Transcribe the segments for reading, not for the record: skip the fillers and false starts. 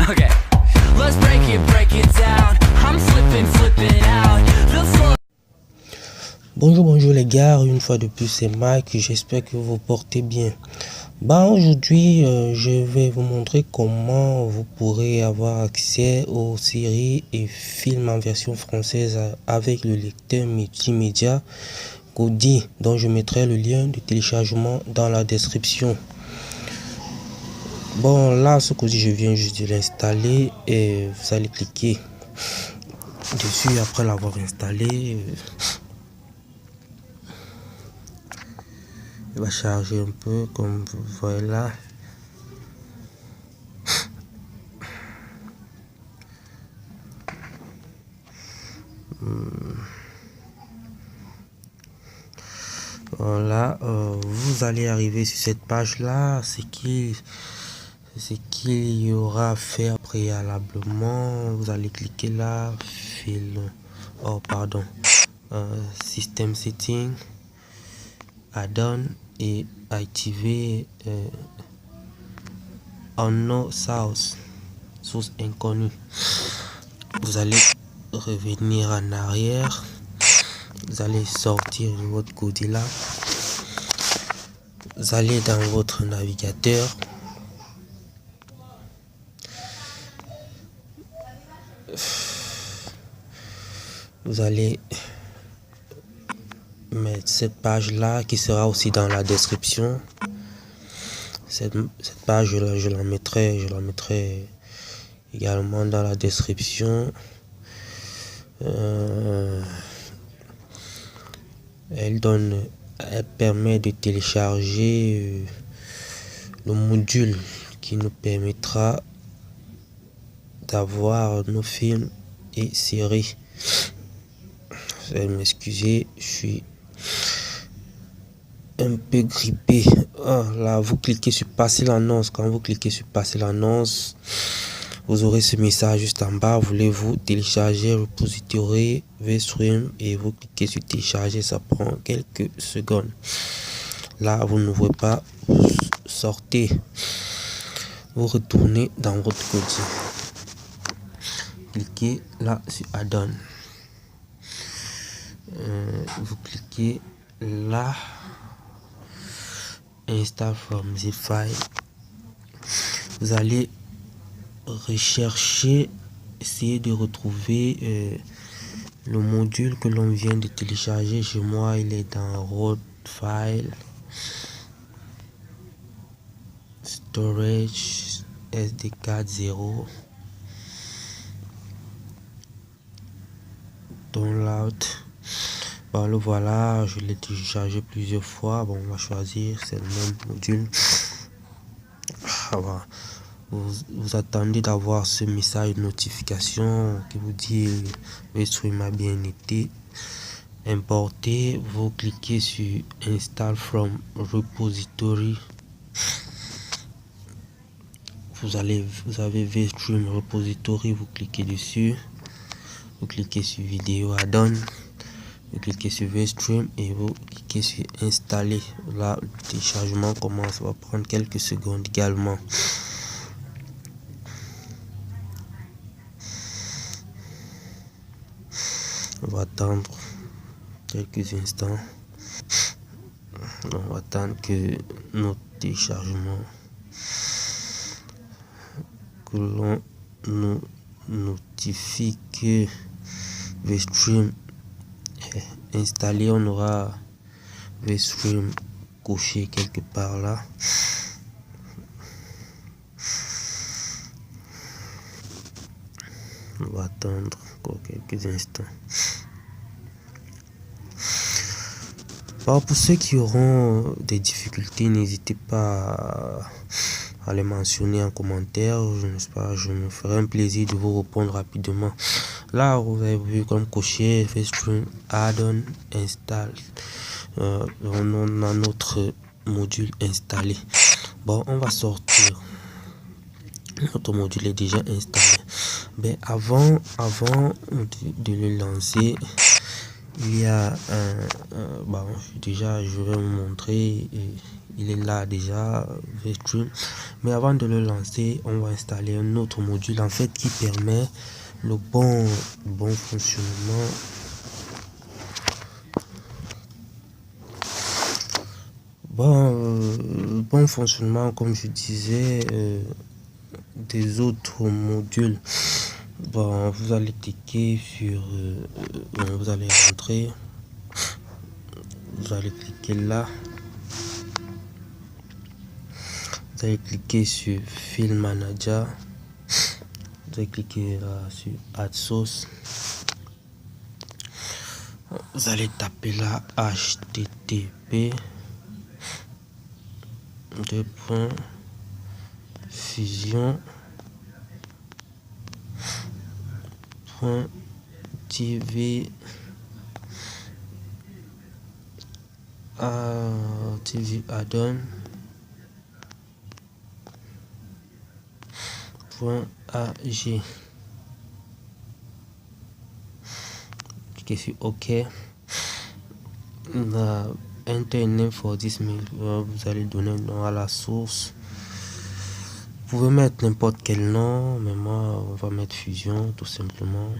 Okay, let's break it down. I'm flipping out. The floor. Bonjour les gars, une fois de plus c'est Mike, j'espère que vous portez bien. Aujourd'hui je vais vous montrer comment vous pourrez avoir accès aux séries et films en version française avec le lecteur multimédia Kodi, dont je mettrai le lien de téléchargement dans la description. Bon, là ce Kodi je viens juste de l'installer et vous allez cliquer dessus après l'avoir installé. Il va charger un peu comme vous voyez là. Voilà, vous allez arriver sur cette page là, ce qu'il y aura à faire préalablement. Vous allez cliquer là, system setting, add-on et activer unknown source inconnue. Vous allez revenir en arrière. Vous allez sortir de votre Kodi là. Vous allez dans votre navigateur. Vous allez mettre cette page là qui sera aussi dans la description. Cette page je la mettrai également dans la description. Elle permet de télécharger le module qui nous permettra d'avoir nos films et séries. Vous allez m'excuser, je suis un peu grippé. Là, vous cliquez sur passer l'annonce. Quand vous cliquez sur passer l'annonce, vous aurez ce message juste en bas. Voulez-vous télécharger repository VStream, et vous cliquez sur télécharger. Ça prend quelques secondes. Là, vous n'ouvrez pas, vous sortez, vous retournez dans votre Kodi. Cliquez là sur add-on. Vous cliquez là, install from zip file. Vous allez rechercher, essayer de retrouver le module que l'on vient de télécharger. Chez moi il est dans road file, storage, SD4 0, download. Bon, le voilà, je l'ai téléchargé plusieurs fois. Bon, on va choisir, c'est le même module. Voilà. Vous attendez d'avoir ce message de notification qui vous dit le stream a bien été importé. Vous cliquez sur install from repository. Vous avez VStream repository, vous cliquez dessus. Vous cliquez sur vidéo add-on. Vous cliquez sur VStream et vous cliquez sur installer. Là, le téléchargement commence, ça va prendre quelques secondes également. On va attendre quelques instants. On va attendre que notre téléchargement, que l'on nous notifie que VStream est installé. On aura VStream coché quelque part là. On va attendre encore quelques instants. Alors pour ceux qui auront des difficultés, n'hésitez pas à les mentionner en commentaire. Je me ferai un plaisir de vous répondre rapidement. Là, vous avez vu comme coché VStream add-on install. On a notre module installé. Bon, on va sortir. Notre module est déjà installé. Mais avant de le lancer, il y a un je vais vous montrer il est là déjà, VStream. Mais avant de le lancer, on va installer un autre module en fait qui permet le bon fonctionnement bon fonctionnement, comme je disais, des autres modules. Bon, vous allez cliquer sur vous allez rentrer, vous allez cliquer là, vous allez cliquer sur File Manager, vous allez cliquer là sur Add Source, vous allez taper là http fusion.tv TV addon .ag. Cliquez sur OK. Enter name for this mail. Vous allez donner un nom à la source. Vous pouvez mettre n'importe quel nom, mais moi on va mettre Fusion tout simplement.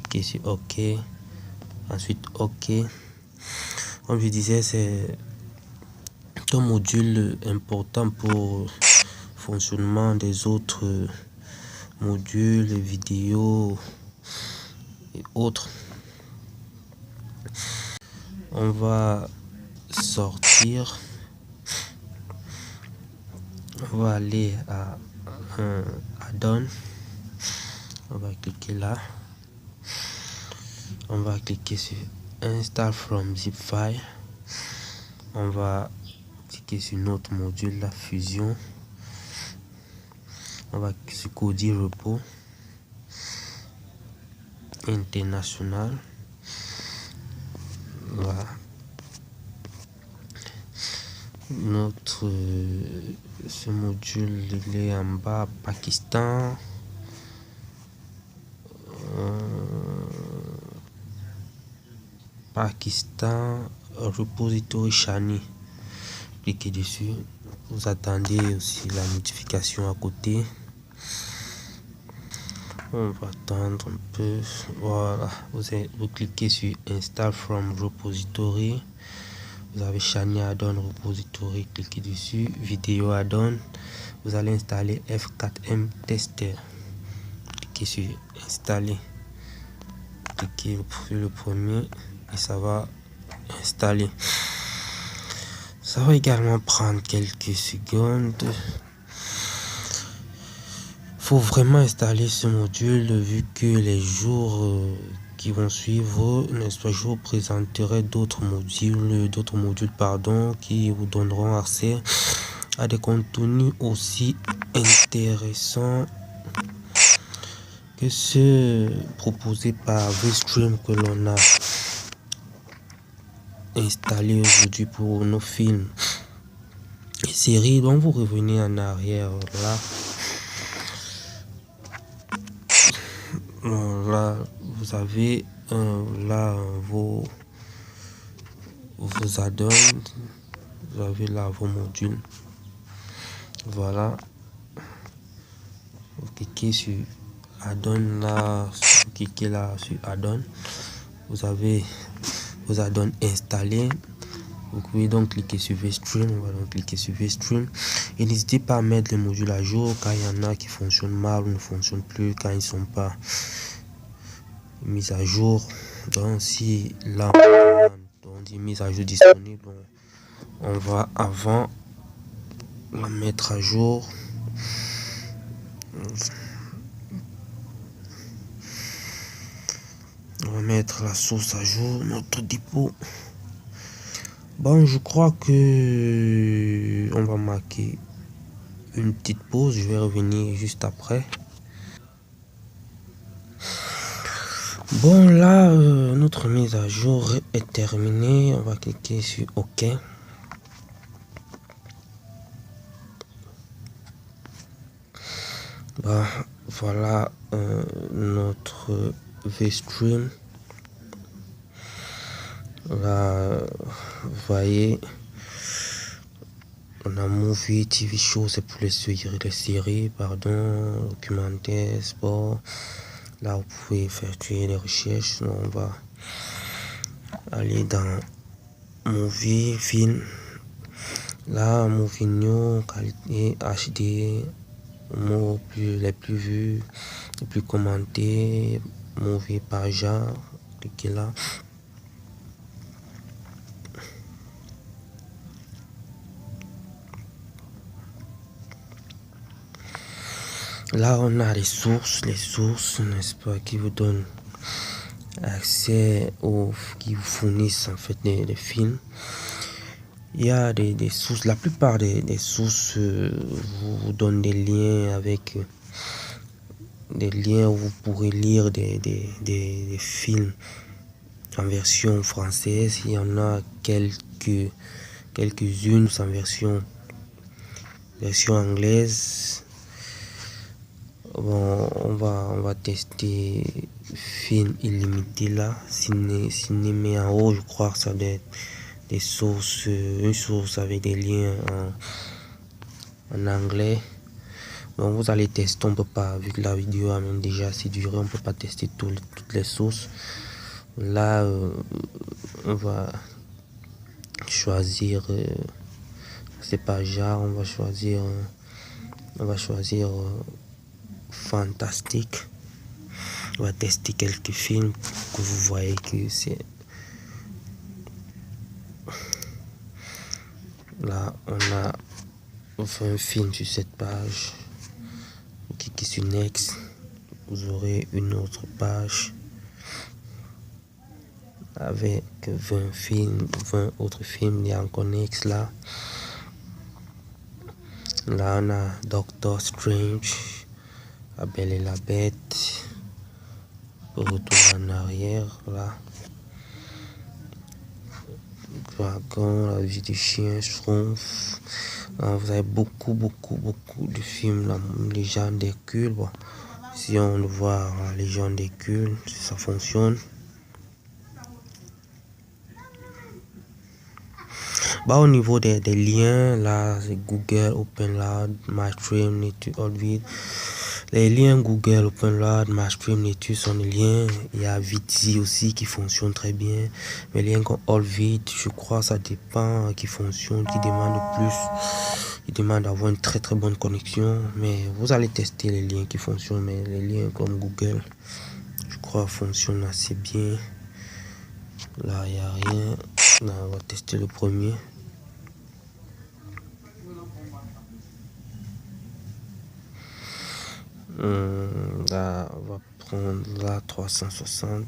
Cliquez sur OK. Ensuite OK. Comme je disais, c'est un module important pour le fonctionnement des autres modules, vidéos et autres. On va sortir, on va aller à un add-on, on va cliquer là, on va cliquer sur Install from zip file, on va cliquer sur notre module, la Fusion, on va sur Kodi Repos international. Voilà. Ce module il est en bas, Pakistan. Repository Shani. Cliquez dessus. Vous attendez aussi la notification à côté. On va attendre un peu. Voilà. Vous cliquez sur Install from Repository. Vous avez Shani Add-on Repository. Cliquez dessus. Vidéo Add-on. Vous allez installer F4M Tester. Cliquez sur Installer. Cliquez sur le premier et ça va installer. Ça va également prendre quelques secondes. Faut vraiment installer ce module vu que les jours qui vont suivre, n'est-ce pas, je vous présenterai d'autres modules qui vous donneront accès à des contenus aussi intéressants que ceux proposés par VStream que l'on a installé aujourd'hui pour nos films et séries. Donc vous revenez en arrière là. Là vous avez là vos add-ons, vous avez là vos modules. Voilà, vous cliquez sur add-on là, vous cliquez là sur add-on, vous avez vos add-ons installés. Vous pouvez donc cliquer sur VStream. On va donc cliquer sur VStream et n'hésitez pas à mettre les modules à jour quand il y en a qui fonctionnent mal ou ne fonctionnent plus, quand ils ne sont pas mis à jour. Donc si là on dit mise à jour disponible, on va avant la mettre à jour. On va mettre la source à jour, notre dépôt. Bon, je crois que on va marquer une petite pause. Je vais revenir juste après. Bon, là, notre mise à jour est terminée. On va cliquer sur OK. Bon, voilà notre VStream. Là, vous voyez, On a movie, TV show, c'est pour les séries, pardon, documentaires, sport. Là, vous pouvez effectuer les recherches. On va aller dans movie, film. Là, movie new, qualité HD, mots les plus vus, les plus commentés, movie par genre. Cliquez là. Là, on a les sources, n'est-ce pas, qui vous donnent accès qui vous fournissent en fait des films. Il y a des sources, la plupart des sources vous donnent des liens avec des liens où vous pourrez lire des films en version française. Il y en a quelques-unes en version anglaise. Bon, on va tester film illimité là. Ciné en haut, je crois que ça doit être des sources, une source avec des liens en anglais. Donc vous allez tester, on peut pas, vu que la vidéo a même déjà assez duré, on peut pas tester toutes les sources. Là, on va choisir, c'est pas genre, on va choisir fantastique. On va tester quelques films pour que vous voyez que c'est... Là, on a 20 films sur cette page. Vous cliquez sur Next. Vous aurez une autre page avec 20 films, 20 autres films. Il y a un Next là. Là, on a Doctor Strange, La Belle et la Bête. Retour en arrière, là. Dragon, La Vie du chien, Schtroumpf. Vous avez beaucoup de films. La Légende d'Hercule. Bon, si on le voit, la Légende d'Hercule, ça fonctionne. Bah, au niveau des liens, là, c'est Google, OpenLoad, MyStream, Nature, Allvid. Les liens Google, OpenLoad, MyStream, Nature sont des liens. Il y a Vidzi aussi qui fonctionne très bien. Mais les liens comme Allvid, je crois, ça dépend, qui fonctionne, qui demande plus. Il demande d'avoir une très bonne connexion. Mais vous allez tester les liens qui fonctionnent. Mais les liens comme Google, je crois, fonctionnent assez bien. Là, il n'y a rien. Là, on va tester le premier. Là, on va prendre la 360.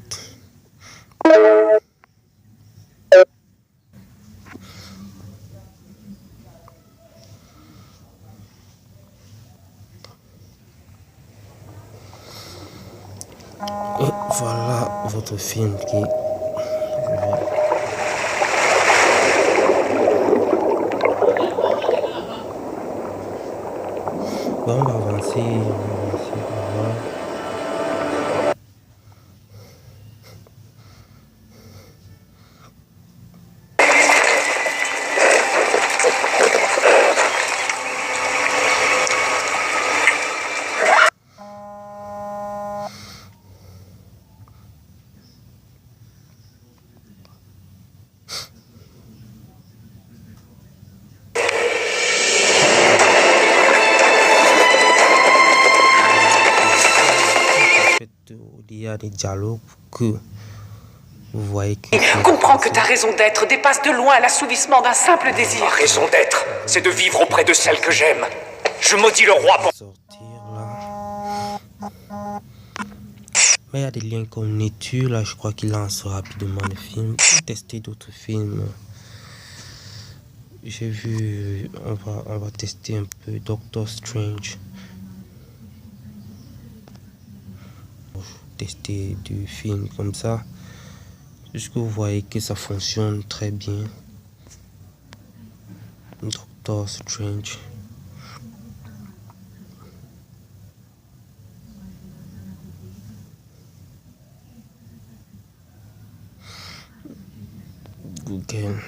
Et voilà votre film qui... Bon, on va avancer, voilà. Il y a des dialogues que vous voyez que... Comprends que ta raison d'être dépasse de loin l'assouvissement d'un simple désir. Ma raison d'être, c'est de vivre auprès de celle que j'aime. Je maudis le roi pour... sortir là. Mais il y a des liens comme Nature, là, je crois qu'il lance rapidement le film. Pour tester d'autres films. J'ai vu, on va tester un peu Doctor Strange. Tester du film comme ça, jusque vous voyez que ça fonctionne très bien. Doctor Strange. Google.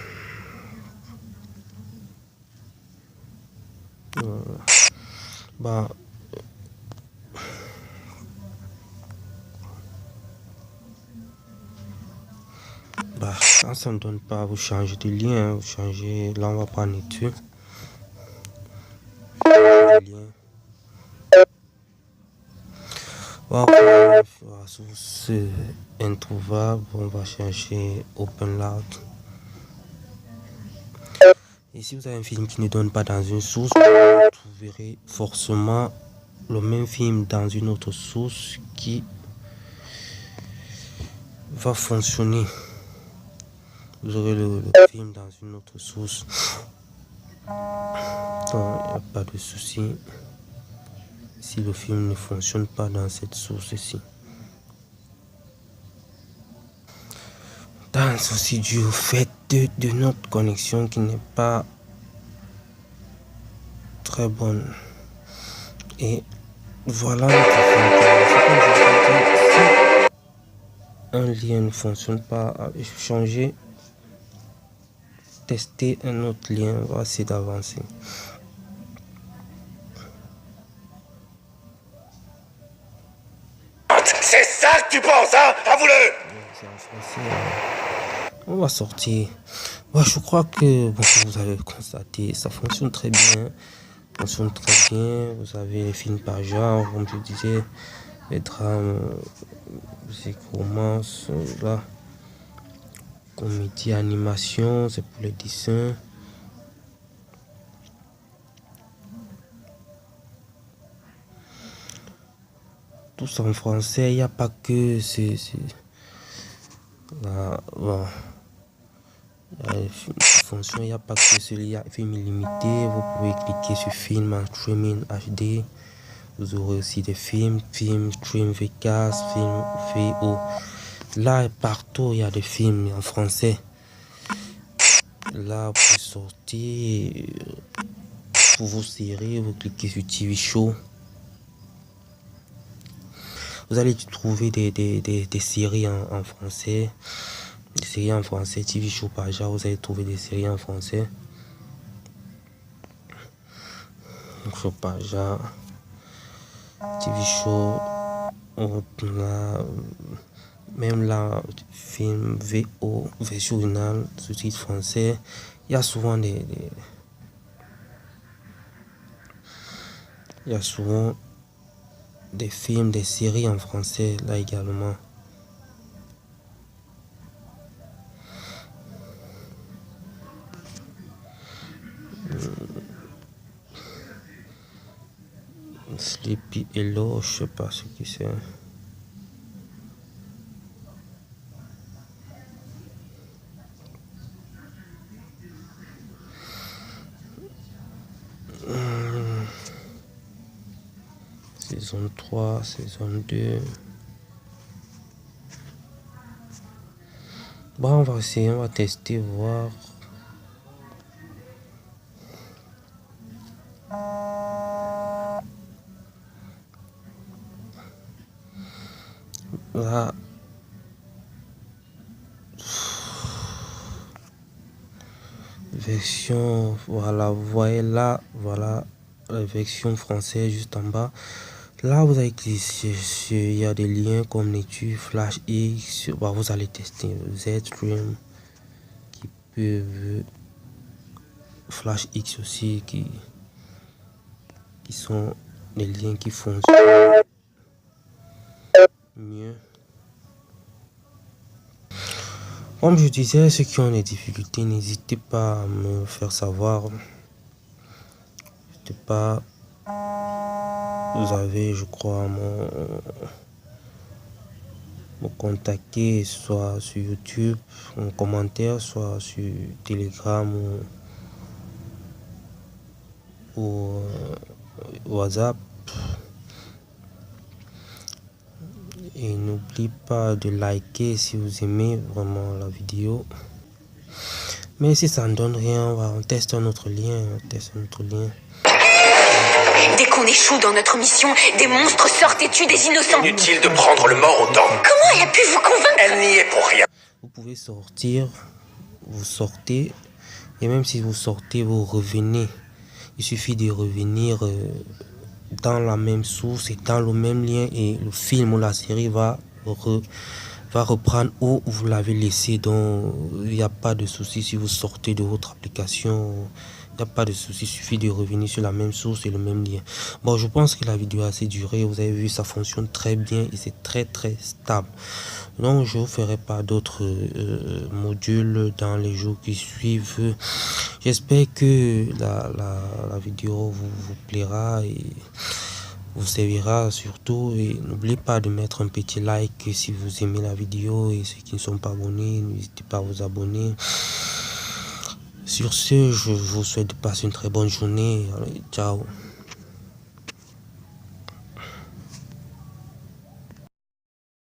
Bah, quand ça ne donne pas, vous changez de lien, vous changez, là on va prendre dessus. Voilà, source introuvable, on va chercher OpenLoud. Et si vous avez un film qui ne donne pas dans une source, vous trouverez forcément le même film dans une autre source qui va fonctionner. Vous aurez le film dans une autre source. Donc, il n'y a pas de souci si le film ne fonctionne pas dans cette source-ci. Dans aussi dû au fait de notre connexion qui n'est pas très bonne. Et voilà notre film. Si un lien ne fonctionne pas, changer, tester un autre lien, on va essayer d'avancer. C'est ça que tu penses, hein? Avoue-le! C'est en français. On va sortir. Ouais, je crois que vous avez constaté, ça fonctionne très bien. Fonctionne très bien. Vous avez les films par genre, comme je disais, les drames, musique romance, là. Comédie, animation, c'est pour les dessins. Tous en français, il n'y a pas que là, bon. Fonction, il n'y a pas que celui-là, film illimité. Vous pouvez cliquer sur film en streaming HD. Vous aurez aussi des films stream V4, film VO. Là, partout, il y a des films en français. Là, pour sortir, pour vos séries, vous cliquez sur TV Show. Vous allez trouver des séries en français. Des séries en français, TV Show par genre, vous allez trouver des séries en français. Show par genre, TV Show, là, même là, film VO, version originale, sous-titres français. Il y a souvent il y a souvent des films, des séries en français là également. Sleepy Hello, je sais pas ce que c'est. Saison 3, saison 2. Bon, on va essayer, on va tester, voir. Là. Version, voilà, vous voyez là, voilà la version française juste en bas. Là, vous allez cliquer sur, il y a des liens comme l'étude Flash X, bah, vous allez tester Z-Stream qui peuvent, Flash X aussi qui sont des liens qui fonctionnent mieux. Comme je disais, ceux qui ont des difficultés, n'hésitez pas à me faire savoir. N'hésitez pas. Vous avez, je crois, me contacter soit sur YouTube, en commentaire, soit sur Telegram ou WhatsApp. Et n'oubliez pas de liker si vous aimez vraiment la vidéo. Mais si ça ne donne rien, on teste un autre lien. Dès qu'on échoue dans notre mission, des monstres sortent et tuent des innocents. Inutile de prendre le mort au dents. Comment elle a pu vous convaincre? Elle n'y est pour rien. Vous pouvez sortir, vous sortez. Et même si vous sortez, vous revenez. Il suffit de revenir dans la même source et dans le même lien et le film ou la série va reprendre où vous l'avez laissé. Donc il n'y a pas de souci si vous sortez de votre application. Il n'y a pas de souci, il suffit de revenir sur la même source et le même lien. Bon, je pense que la vidéo a assez duré. Vous avez vu, ça fonctionne très bien et c'est très stable. Donc je ne vous ferai pas d'autres modules dans les jours qui suivent. J'espère que la vidéo vous plaira et vous servira surtout. Et n'oubliez pas de mettre un petit like si vous aimez la vidéo. Et ceux qui ne sont pas abonnés, n'hésitez pas à vous abonner. Sur ce, je vous souhaite de passer une très bonne journée. Allez, ciao.